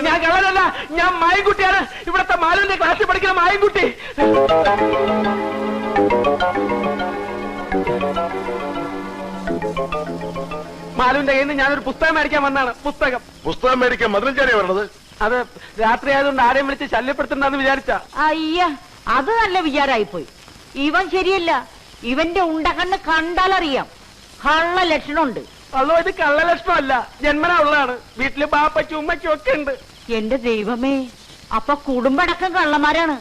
ഞാൻ കള്ളനല്ല, ഞാൻ മായൻകുട്ടിയാണ്. ഇവിടത്തെ മാലുവിന്റെ ക്ലാസ്സിൽ പഠിക്കുന്ന മായൻകുട്ടി. മാലുവിന്റെ കയ്യിൽ നിന്ന് ഞാനൊരു പുസ്തകം മേടിക്കാൻ വന്നാണ്. പുസ്തകം മേടിക്കാൻ മധുരഞ്ചേരിയാ വരണത്. അത് രാത്രി ആയതുകൊണ്ട് ആരെയും വിളിച്ച് ശല്യപ്പെടുത്തണ്ടെന്ന് വിചാരിച്ച. അയ്യ, അത് നല്ല വിചാരമായിപ്പോയി. ഇവൻ ശരിയല്ല. ഇവന്റെ ഉണ്ടകണ്ണ് കണ്ടാലറിയാം കള്ള ലക്ഷണമുണ്ട്. അതോ ഇത് കള്ള ലക്ഷണമല്ല, ജന്മനാ ഉള്ളതാണ്. വീട്ടില് ബാപ്പയ്ക്കും ഉമ്മയ്ക്കും ഒക്കെ ഉണ്ട്. എന്റെ ദൈവമേ, അപ്പൊ കുടുംബടക്കം കള്ളന്മാരാണ്.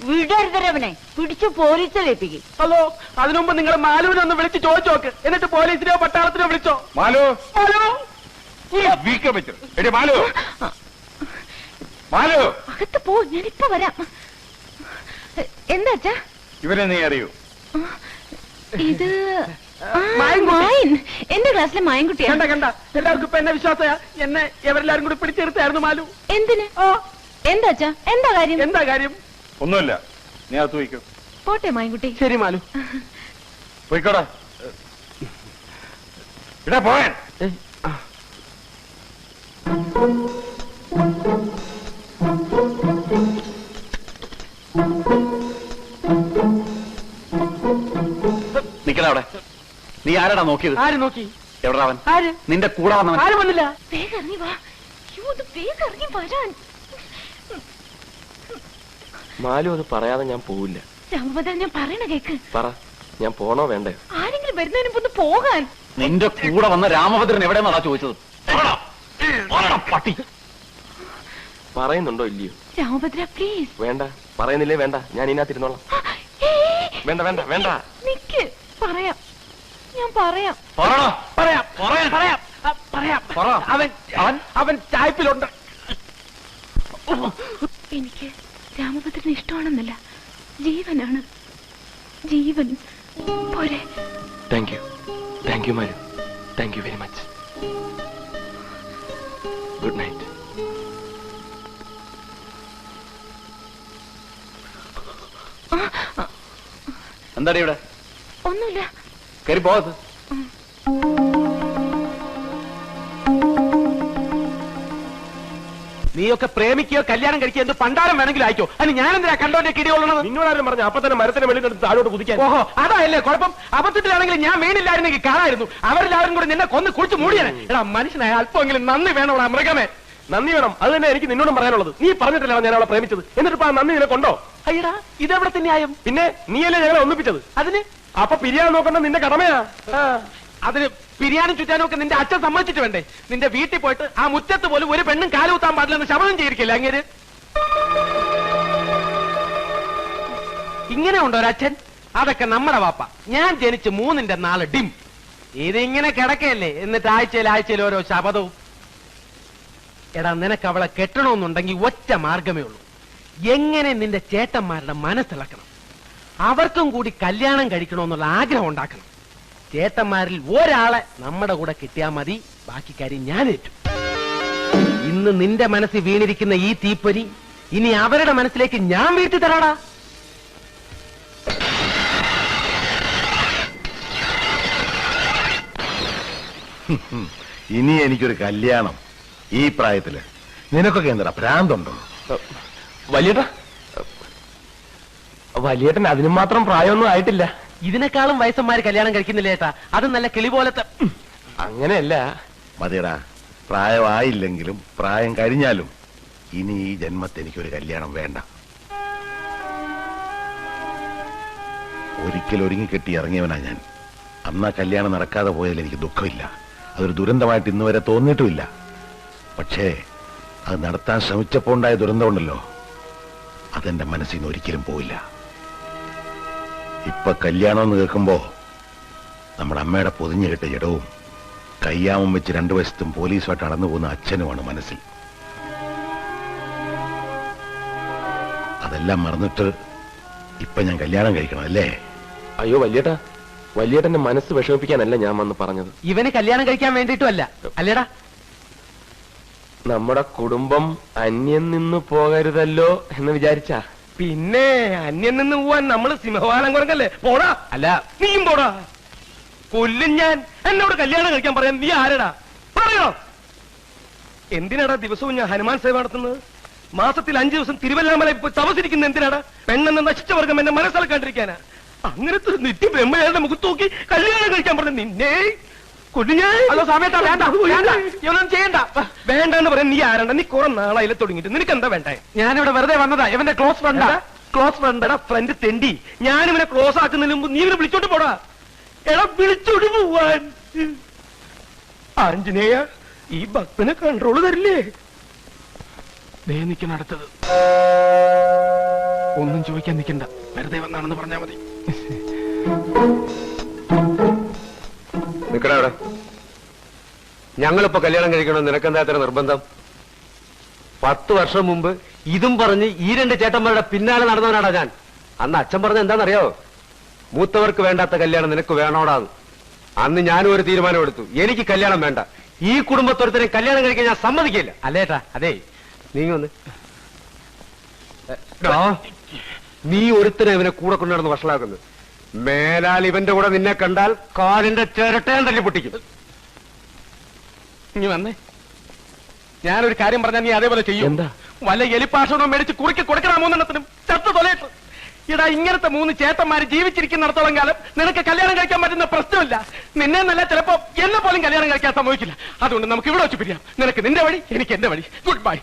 വിടരുതരവനെ പിടിച്ചു പോലീസിലേപ്പിക്കും. ഹലോ, അതിനുമുമ്പ് നിങ്ങൾ മാലുവിനെ ഒന്ന് വിളിച്ച് ചോദിച്ചു നോക്ക്. എന്നിട്ട് പോലീസിനെയോ പട്ടാളത്തിനോ വിളിച്ചോ. മാലു അകത്ത് പോ, ഞാനിപ്പ വരാം. എന്താ ഇവരെ നീ അറിയൂ? ഇത് എന്റെ ക്ലാസ്സിലെ മായൻകുട്ടിയാണ്. കണ്ട എല്ലാവർക്കും ഇപ്പൊ എന്നെ വിശ്വാസ. എന്നെ എവരെല്ലാരും കൂടി പിടിച്ചെടുത്തായിരുന്നു മാലു. എന്തിന്? എന്താ എന്താ കാര്യം? ഒന്നുമില്ല, നീ അകത്ത് പോയിക്കോ. പോട്ടെ മായൻകുട്ടി. ശരി മാലു, പോയിക്കോടാ. ഇടാ പോയാൻ. നിക്കടാ അവിടെ. നീ ആരാടാ നോക്കിയത്? ആര് നോക്കി? എവിടാ അവൻ? ആര്? നിന്റെ കൂടെ വന്നവൻ. ആരും വന്നില്ല. വേഗം ഇറങ്ങി വാ. വേഗം വരാൻ. മാലു അത് പറയാതെ ഞാൻ പോവില്ല. രാമഭദ്ര, ഞാൻ പറയണ കേക്ക്. പറ, ഞാൻ പോണോ വേണ്ടേ? ആരെങ്കിലും വരുന്നതിന് മുമ്പ് പോകാൻ. നിന്റെ കൂടെ വന്ന രാമഭദ്രൻ എവിടെയെന്നാടാ ചോദിച്ചത്? പട്ടി പറയുന്നുണ്ടോ ഇല്ലയോ? രാമഭദ്ര പ്ലീസ്. വേണ്ട, പറയുന്നില്ലേ വേണ്ട, ഞാൻ ഇതിനകത്തിരുന്നോളാം. വേണ്ട വേണ്ട വേണ്ട, നിക്ക്, പറയാം, ഞാൻ പറയാം. അവൻ ചായ്പിലുണ്ട്. എനിക്ക് രാമഭദ്രന് ഇഷ്ടമാണെന്നല്ല, ജീവനാണ്. ജീവൻ പോരെ. Thank you Malu, thank you very much. Good night. എന്താടി ഇവിടെ? ഒന്നുമില്ല. കയറി പോകത്ത്. നീയൊക്കെ പ്രേമിക്കുകയോ കല്യാണം കഴിക്കുകയോ എന്ത് പണ്ടാരം വേണമെങ്കിലും അയക്കോ. അതിന് ഞാനെന്തിനാ കണ്ടോന്റെ കിടികൊള്ളണത്? നിന്നോടാരും പറഞ്ഞു അപ്പൊ തന്നെ മരത്തിന് വെളിയിൽ താഴോട്ട് കുതിക്കാൻ. ഓഹോ, അതായല്ലേ കുഴപ്പം. അബദ്ധത്തിലാണെങ്കിൽ ഞാൻ വീണില്ലായിരുന്നെങ്കിൽ കാണായിരുന്നു. അവരെല്ലാവരും കൂടി നിന്നെ കൊന്ന് കുളിച്ച് മൂടിയാണ്. എടാ മനുഷ്യനായ അല്പമെങ്കിലും നന്ദി വേണോടാ മൃഗമേ. നന്ദി വേണം, അത് തന്നെ എനിക്ക് നിന്നോടും പറയാനുള്ളത്. നീ പറഞ്ഞിട്ടല്ല ഞാൻ അവളെ പ്രേമിച്ചത്, എന്നിട്ട് ആ നന്ദി നിന്നെ കൊണ്ടോ? അയ്യടാ, ഇതെവിടത്തെ ന്യായം? പിന്നെ നീയല്ലേ ഞങ്ങളെ ഒന്നിപ്പിച്ചത്. അതിന് അപ്പൊ പിരിയാൻ നോക്കണ്ട നിന്റെ കടമയാ. അതിന് പിരിയാനും ചുറ്റാനും ഒക്കെ നിന്റെ അച്ഛൻ സമ്മതിച്ചിട്ട് വേണ്ടേ? നിന്റെ വീട്ടിൽ പോയിട്ട് ആ മുറ്റത്ത് പോലും ഒരു പെണ്ണും കാലുകുത്താൻ പാടില്ലെന്ന് ശപഥം ചെയ്തിരിക്കില്ല അങ്ങേര്. ഇങ്ങനെ ഉണ്ടോ ഒരച്ഛൻ? അതൊക്കെ നമ്മുടെ വാപ്പ. ഞാൻ ജനിച്ച് 3ന്റെ 4 ഡിം. ഇതിങ്ങനെ കിടക്കയല്ലേ, എന്നിട്ട് ആഴ്ചയിൽ ഓരോ ശപഥവും. എടാ, നിനക്ക് അവളെ കെട്ടണമെന്നുണ്ടെങ്കിൽ ഒറ്റ മാർഗമേ ഉള്ളൂ. എങ്ങനെ നിന്റെ ചേട്ടന്മാരുടെ മനസ്സിളക്കണം. അവർക്കും കൂടി കല്യാണം കഴിക്കണമെന്നുള്ള ആഗ്രഹം ഉണ്ടാക്കണം. ചേട്ടന്മാരിൽ ഒരാളെ നമ്മുടെ കൂടെ കിട്ടിയാൽ മതി, ബാക്കി കാര്യം ഞാൻ ഏറ്റു. ഇന്ന് നിന്റെ മനസ്സിൽ വീണിരിക്കുന്ന ഈ തീപ്പൊരി ഇനി അവരുടെ മനസ്സിലേക്ക് ഞാൻ വീഴ്ത്തി തരാടാ. ഇനി എനിക്കൊരു കല്യാണം ഈ പ്രായത്തില്? നിനക്കൊക്കെ എന്താ ഭ്രാന്തുണ്ടോ? വലിയേട്ടൻ അതിനും മാത്രം പ്രായമൊന്നും ആയിട്ടില്ല. ഇതിനേക്കാളും വയസ്സന്മാര് കല്യാണം കഴിക്കുന്നില്ല ചേട്ടാ. അത് നല്ല കിളി പോലത്തെ. അങ്ങനെയല്ല മതിയടാ, പ്രായമായില്ലെങ്കിലും പ്രായം കഴിഞ്ഞാലും ഇനി ഈ ജന്മത്തെ എനിക്കൊരു കല്യാണം വേണ്ട. ഒരിക്കൽ ഒരുങ്ങിക്കെട്ടി ഇറങ്ങിയവനാ ഞാൻ. അന്നാ കല്യാണം നടക്കാതെ പോയതിൽ എനിക്ക് ദുഃഖമില്ല. അതൊരു ദുരന്തമായിട്ട് ഇന്ന് വരെ തോന്നിയിട്ടുമില്ല. പക്ഷേ അത് നടത്താൻ ശ്രമിച്ചപ്പോ ഉണ്ടായ ദുരന്തമുണ്ടല്ലോ, അതെന്റെ മനസ്സിൽ നിന്ന് ഒരിക്കലും പോയില്ല. ഇപ്പൊ കല്യാണം എന്ന് കേൾക്കുമ്പോ നമ്മുടെ അമ്മയുടെ പൊതിഞ്ഞു കെട്ട ജഡവും കയ്യാമം വെച്ച് 2 വശത്തും പോലീസുമായിട്ട് അടന്നു പോകുന്ന അച്ഛനുമാണ് മനസ്സിൽ. അതെല്ലാം മറന്നിട്ട് ഇപ്പൊ ഞാൻ കല്യാണം കഴിക്കണം അല്ലേ? അയ്യോ വലിയേട്ടാ, വലിയേട്ടന്റെ മനസ്സ് വിഷമിപ്പിക്കാനല്ല ഞാൻ വന്ന് പറഞ്ഞത്. ഇവന് കല്യാണം കഴിക്കാൻ വേണ്ടിയിട്ടുമല്ല അല്ലേടാ? നമ്മുടെ കുടുംബം അന്യം നിന്ന് പോകരുതല്ലോ എന്ന് വിചാരിച്ചാ? പിന്നെ അന്യം നിന്ന് പോവാൻ നമ്മള് സിംഹവാലം കുറങ്ങല്ലേ? പോടാ. അല്ല നീയും പോടാ. കൊല്ലും ഞാൻ. എന്നോട് കല്യാണം കഴിക്കാൻ പറയാൻ നീ ആരടാ? പറയണോ? എന്തിനാടാ ദിവസവും ഞാൻ ഹനുമാൻ സേവ നടത്തുന്നത്? മാസത്തിൽ 5 ദിവസം തിരുവല്ലാമല ഇപ്പൊ തപസിരിക്കുന്ന എന്തിനാടാ? പെണ്ണെന്ന നശിച്ച വർഗം എന്നെ മനസ്സിലാക്കാണ്ടിരിക്കാനാ? അങ്ങനത്തെ നിത്യ ബ്രഹ്മയാളുടെ മുഖത്ത് നോക്കി കല്യാണം കഴിക്കാൻ പറഞ്ഞ നിന്നെ അതോ സമയത്താ? വേണ്ട വേണ്ട, ഇവനൊന്നും ചെയ്യണ്ട. വേണ്ടെന്ന് പറയാൻ നീ ആരണ്ട? നീ കുറെ നാളായില്ല തുടങ്ങിയിട്ട്. നിനക്ക് എന്താ വേണ്ടേ? ഞാനിവിടെ വെറുതെ വന്നതാ. ഇവന്റെ ക്ലോസ് ഫ്രണ്ടാ. Close friend? എടാ ഫ്രണ്ട് തെണ്ടി. ഞാനിവനെ ക്ലോസ് ആക്കുന്നതിന് മുമ്പ് നീ ഇവനെ വിളിച്ചോട്ട് പോടാ. എടാ വിളിച്ചോട്ട് പോവാൻ. ആഞ്ജനേയ, ഈ ഭക്തനെ കൺട്രോള് തരില്ലേ? ദേ നിൽക്കുന്ന അടുത്തത്. ഒന്നും ചോദിക്കാൻ നിൽക്കണ്ട, വെറുതെ വന്നാണെന്ന് പറഞ്ഞാ മതി. നിക്കടാ അവിടെ. ഞങ്ങളിപ്പോ കല്യാണം കഴിക്കണമെന്ന് നിനക്കെന്താ അത്ര നിർബന്ധം? 10 വർഷം മുമ്പ് ഇതും പറഞ്ഞ് ഈ 2 ചേട്ടന്മാരുടെ പിന്നാലെ നടന്നവനാടാ ഞാൻ. അന്ന് അച്ഛൻ പറഞ്ഞ എന്താണെന്നറിയോ? മൂത്തവർക്ക് വേണ്ടാത്ത കല്യാണം നിനക്ക് വേണോടാന്ന്. അന്ന് ഞാനും ഒരു തീരുമാനം എടുത്തു. എനിക്ക് കല്യാണം വേണ്ട. ഈ കുടുംബത്തൊരുത്തരെ കല്യാണം കഴിക്കാൻ ഞാൻ സമ്മതിക്കില്ല. അല്ലേട്ടാ, അതെ നീങ്ങൊന്ന്. നീ ഒരുത്തനെ ഇവനെ കൂടെ കൊണ്ടുനടന്ന് വഷളാക്കുന്നു. മേലാൽ ഇവന്റെ കൂടെ നിന്നെ കണ്ടാൽ കാലിന്റെ ചിരട്ടയാൻ തല്ലി പൊട്ടിക്കും. ഇനി വന്നേ. ഞാനൊരു കാര്യം പറഞ്ഞാൽ നീ അതേപോലെ ചെയ്യും. എന്താ? വല്ല എലിപ്പാഷണോ മേടിച്ച് കുറുക്കി കൊടുക്കണ 3 ചത്തു തൊലയിട്ട്. ഇടാ, ഇങ്ങനത്തെ 3 ചേട്ടന്മാര് ജീവിച്ചിരിക്കുന്നിടത്തോളം കാലം നിനക്ക് കല്യാണം കഴിക്കാൻ പറ്റുന്ന പ്രശ്നമില്ല. നിന്നെ നല്ല ചിലപ്പോ എന്നെ പോലും കല്യാണം കഴിക്കാൻ സംഭവിക്കില്ല. അതുകൊണ്ട് നമുക്ക് ഇവിടെ വെച്ച് പിരിയാം. നിനക്ക് നിന്റെ വഴി, എനിക്ക് എന്റെ വഴി. Good bye.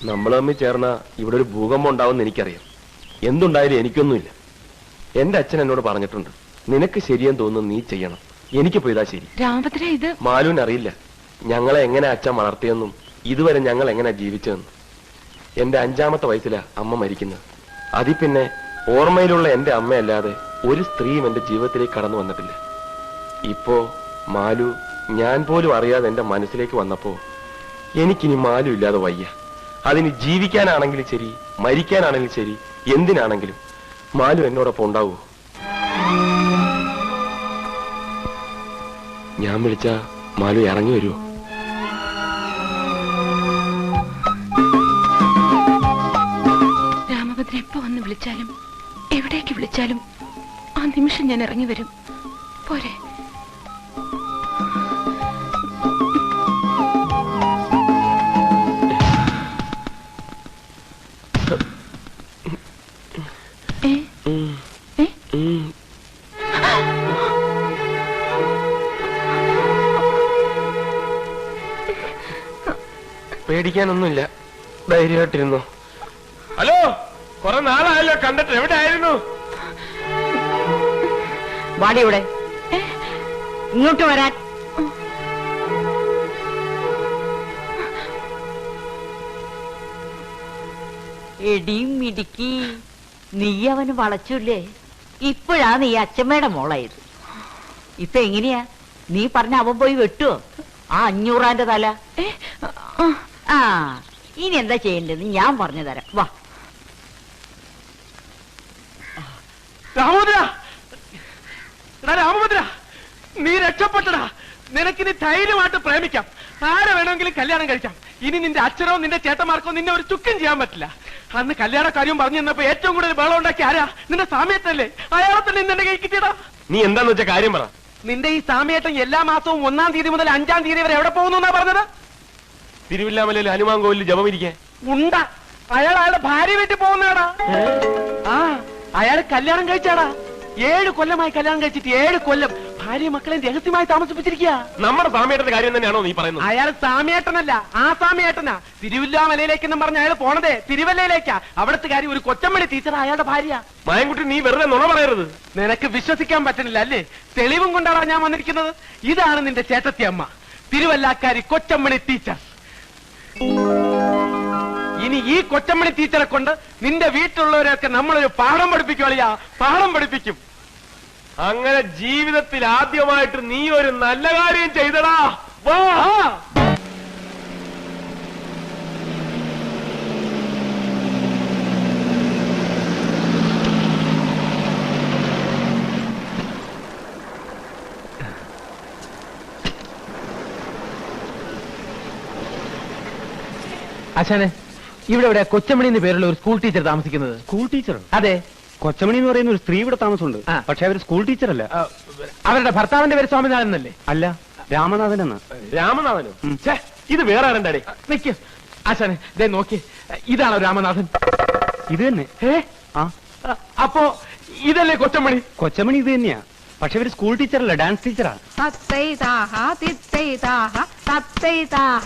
നമ്മൾ തമ്മിൽ ചേർന്ന ഇവിടെ ഒരു ഭൂകമ്പം ഉണ്ടാവുമെന്ന് എനിക്കറിയാം. എന്തുണ്ടായാലും എനിക്കൊന്നുമില്ല. എന്റെ അച്ഛൻ എന്നോട് പറഞ്ഞിട്ടുണ്ട്, നിനക്ക് ശരിയെന്ന് തോന്നുന്നു നീ ചെയ്യണം. എനിക്കിപ്പോ ഇതാ ശരി. രാമഭദ്ര, ഇത് മാലുവിന് അറിയില്ല ഞങ്ങളെ എങ്ങനെ അച്ഛൻ വളർത്തിയെന്നും ഇതുവരെ ഞങ്ങൾ എങ്ങനെ ജീവിച്ചതെന്നും. എന്റെ 5ാമത്തെ വയസ്സിലാ അമ്മ മരിക്കുന്നത്. അതിൽ പിന്നെ ഓർമ്മയിലുള്ള എന്റെ അമ്മയല്ലാതെ ഒരു സ്ത്രീയും എന്റെ ജീവിതത്തിലേക്ക് കടന്നു വന്നിട്ടില്ല. ഇപ്പോ മാലു ഞാൻ പോലും അറിയാതെ എന്റെ മനസ്സിലേക്ക് വന്നപ്പോ എനിക്കിനി മാലു ഇല്ലാതെ വയ്യ. അതിന് ജീവിക്കാനാണെങ്കിലും ശരി, മരിക്കാനാണെങ്കിലും ശരി, എന്തിനാണെങ്കിലും മാലു എന്നോടൊപ്പം ഉണ്ടാവൂ. ഞാൻ വിളിച്ച മാലു ഇറങ്ങി വരുമോ? രാമഭദ്ര എപ്പോ വന്ന് വിളിച്ചാലും എവിടേക്ക് വിളിച്ചാലും ആ നിമിഷം ഞാൻ ഇറങ്ങി വരും. പോരെ? പേടിക്കാനൊന്നുമില്ല, ധൈര്യമായിട്ടിരുന്നു. ഹലോ, കുറെ നാളായല്ലോ കണ്ടിട്ട്. എവിടെ ആയിരുന്നു? വാടി ഇവിടെ, ഇങ്ങോട്ട് വരാൻ. എടിയും മിടുക്കി, നീ അവന് വളച്ചില്ലേ? ഇപ്പോഴാ നീ അച്ഛമ്മയുടെ മോളായത്. ഇപ്പൊ എങ്ങനെയാ? നീ പറഞ്ഞ അവൻ പോയി വെട്ടുവോ ആ 500 തല? ആ, ഇനി എന്താ ചെയ്യേണ്ടത് ഞാൻ പറഞ്ഞു തരാം. വാ. രാമഭദ്ര, എടാ രാമഭദ്ര, നീ രക്ഷപ്പെട്ടടാ. നിനക്കിനി ധൈര്യമായിട്ട് പ്രേമിക്കാം. ആരെ വേണമെങ്കിലും കല്യാണം കഴിക്കാം. ഇനി നിന്റെ അച്ഛനോ നിന്റെ ചേട്ടന്മാർക്കോ നിന്നെ ഒരു ചുക്കും ചെയ്യാൻ പറ്റില്ല. അന്ന് കല്യാണ കാര്യം പറഞ്ഞു തന്നപ്പോ ഏറ്റവും കൂടുതൽ ബഹളം ഉണ്ടാക്കി ആരാ? നിന്റെ സാമ്യത്തല്ലേ? അയാളെ തന്നെ നിന്റെ കൈ കിട്ടിയടാ. നീ എന്താന്ന് വെച്ച കാര്യം പറ. നിന്റെ ഈ സാമ്യേട്ടൻ എല്ലാ മാസവും 1-ാം തീയതി മുതൽ 5-ാം തീയതി വരെ എവിടെ പോകുന്നു എന്നാ പറഞ്ഞത്? തിരുവില്ലാമലയിൽ ഹനുമാൻ കോവിലിൽ ജപം ഇരിക്കാൻ. ഉണ്ട, അയാൾ അയാളുടെ ഭാര്യ വീട്ടിൽ പോകുന്നതാടാ. ആ, അയാൾ കല്യാണം കഴിച്ചാടാ. 7 കൊല്ലമായി കല്യാണം കഴിച്ചിട്ട് 7 കൊല്ലം ഭാര്യ മക്കളെ രഹസ്യമായി താമസിപ്പിച്ചിരിക്കുക. നമ്മുടെ സാമ്യേട്ടന്റെ കാര്യം തന്നെയാണോ നീ പറയുന്നത്? അയാൾ സാമ്യേട്ടനല്ല, ആ സാമ്യേട്ടനാ. തിരുവില്ലാമലയിലേക്കെന്നും പറഞ്ഞ അയാൾ പോണതേ തിരുവല്ലയിലേക്കാ. അവിടുത്തെ കാര്യം ഒരു കൊച്ചമ്മണി ടീച്ചർ അയാളുടെ ഭാര്യ. മായൻകുട്ടി, നീ വെറുതെ നുണ പറയരുത്. നിനക്ക് വിശ്വസിക്കാൻ പറ്റുന്നില്ല അല്ലേ? തെളിവും കൊണ്ടാണ് ഞാൻ വന്നിരിക്കുന്നത്. ഇതാണ് നിന്റെ ചേട്ടത്തി അമ്മ, തിരുവല്ലാക്കാരി കൊച്ചമ്മണി ടീച്ചർ. ഇനി ഈ കൊച്ചമ്മണി ടീച്ചറെ കൊണ്ട് നിന്റെ വീട്ടിലുള്ളവരെയൊക്കെ നമ്മളൊരു പാഠം പഠിപ്പിക്കുവളിയാ, പാഠം പഠിപ്പിക്കും. അങ്ങനെ ജീവിതത്തിൽ ആദ്യമായിട്ട് നീ ഒരു നല്ല കാര്യം ചെയ്തടാ. വാ. ആശാനെ ഇവിടെ ഇവിടെ കൊച്ചമണി എന്ന് പേരുള്ള ഒരു സ്കൂൾ ടീച്ചർ താമസിക്കുന്നത്. School teacher? അതെ. കൊച്ചമണി എന്ന് പറയുന്ന ഒരു സ്ത്രീ ഇവിടെ താമസമുണ്ട്. ആ. പക്ഷെ അവർ സ്കൂൾ ടീച്ചർ അല്ല. അവരുടെ ഭർത്താവിന്റെ പേര് സ്വാമിനാഥൻ എന്നല്ലേ? അല്ല, രാമനാഥൻ എന്ന. രാമനാഥനോ? ഛേ, ഇത് വേറെ ആരണ്ടാടേ? നിക്ക് ആശാനെ, ദേ നോക്കി, ഇതാണോ രാമനാഥൻ? ഇത് തന്നെ. ആ, അപ്പോ ഇതല്ലേ കൊച്ചമണി? കൊച്ചമണി ഇത് തന്നെയാ. പക്ഷെ ഇവര് സ്കൂൾ ടീച്ചറല്ല, ഡാൻസ് ടീച്ചറാ. തത്തൈതാഹ തിത്തൈതാഹ തത്തൈതാഹ